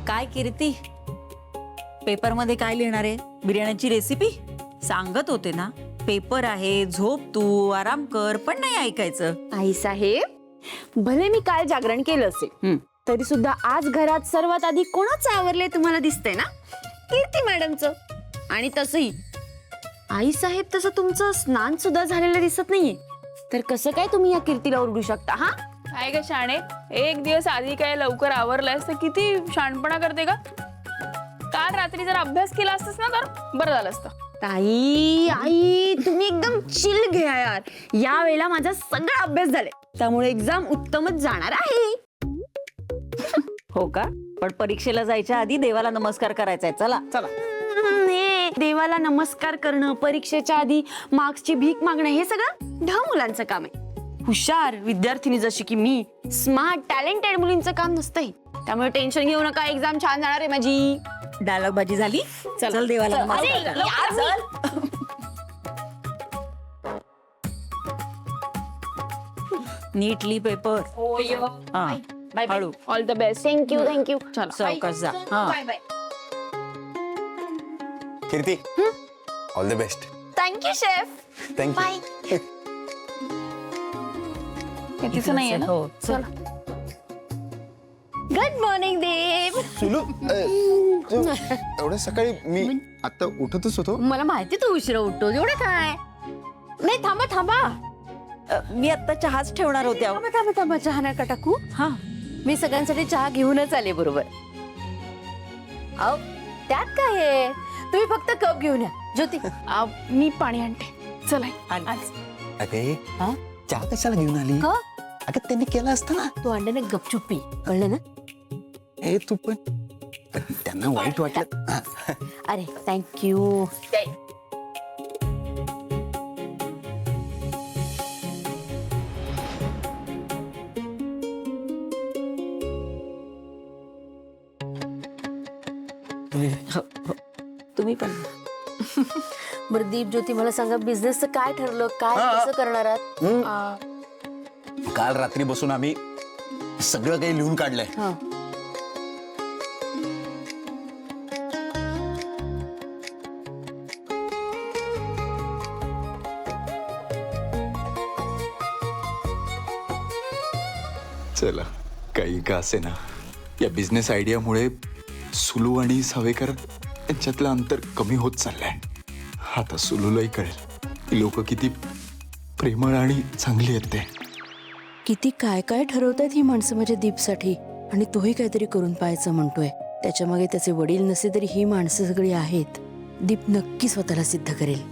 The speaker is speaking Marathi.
काय कीर्ती, पेपर मध्ये काय लिहिणार आहे? बिर्याणीची रेसिपी सांगत होते ना. पेपर आहे, झोप तू, आराम कर, पण नाही ऐकायचं. आई साहेब, भले मी काल जागरण केलं असेल तरी सुद्धा आज घरात सर्वात आधी कोणाचं आवरले तुम्हाला दिसतंय ना? कीर्ती मॅडमचं. आणि तसंही आई साहेब, तसं तुमचं स्नान सुद्धा झालेलं दिसत नाहीये, तर कसं काय तुम्ही या कीर्तीला ओरडू शकता? हा काय ग शाणे, एक दिवस आधी काय लवकर आवरलायस तर किती शाणपणा करते का? काल रात्री जर अभ्यास केला असतास ना तर बरं झालं असतं. ताई, आई, तुम्ही एकदम चिल घ्या यार. या वेळेला माझा सगळा अभ्यास झालाय, त्यामुळे एक्झाम उत्तमच जाणार आहे. हो का? पण परीक्षेला जायच्या आधी देवाला नमस्कार करायचा आहे. चला चला. देवाला नमस्कार करणं, परीक्षेच्या आधी मार्क्सची भीक मागणं, हे सगळं ढ मुलांचं काम आहे. हुशार विद्यार्थिनी जशी की मी, स्मार्ट टॅलेंटेड मुलींचं काम नसतंय. त्यामुळे टेन्शन घेऊ नका, एक्झाम छान जाणार आहे माझी. डायलॉग बाजी झाली. चल देवाला नमस्कार अरे, करा. यार, चल. Neatly paper. हा, बाय बाय, हळू. All the best. Thank you thank you. चला सावकाश जा. हा. Kirti, all the best. Thank you chef. Thank you. तिचं नाहीये ना? हो चल. गुड मॉर्निंग देव. सुलू, एवढ्या सकाळी मी आता उठतच होतो. मला माहिती तू उशिरा उठतो, एवढं काय नाही. थांबा थांबा मी आता चहाच ठेवणार होते. अहो. थांबा थांबा थांबा, चहा नका टाकू. हा, मी सगळ्यांसाठी चहा घेऊनच आले बरोबर. अहो, त्यात काय आहे, तुम्ही फक्त कप घेऊन या. ज्योती, मी पाणी आणते. चला आली. आज अगे, हा? चहा कशाला घेऊन आली? का? अगं त्यांनी केला असता ना. तू अंडे ना गपचूप पी, कळलं ना? ए तू पण, त्यांना वाईट वाटलं. हा. अरे थँक्यू. तुम्ही पण. बरं दीप, ज्योती, मला सांगा, बिझनेसचं काय ठरलं? काय कसं करणार आहात? काल रात्री बसून आम्ही सगळं काही लिहून काढलंय. हा. चला, काही का असे ना, या बिझनेस आयडियामुळे सुलू आणि सावेकर यांच्यातलं अंतर कमी होत चाललंय. आता सुलूलाही कळेल लोक किती प्रेमळ आणि चांगली आहेत ते. किती काय काय ठरवतात ही माणसं माझ्या दीपसाठी, आणि तोही काहीतरी करून पाहायचं म्हणतोय. त्याच्या मागे त्याचे वडील नसले तरी ही माणसं सगळी आहेत. दीप नक्की स्वतःला सिद्ध करेल.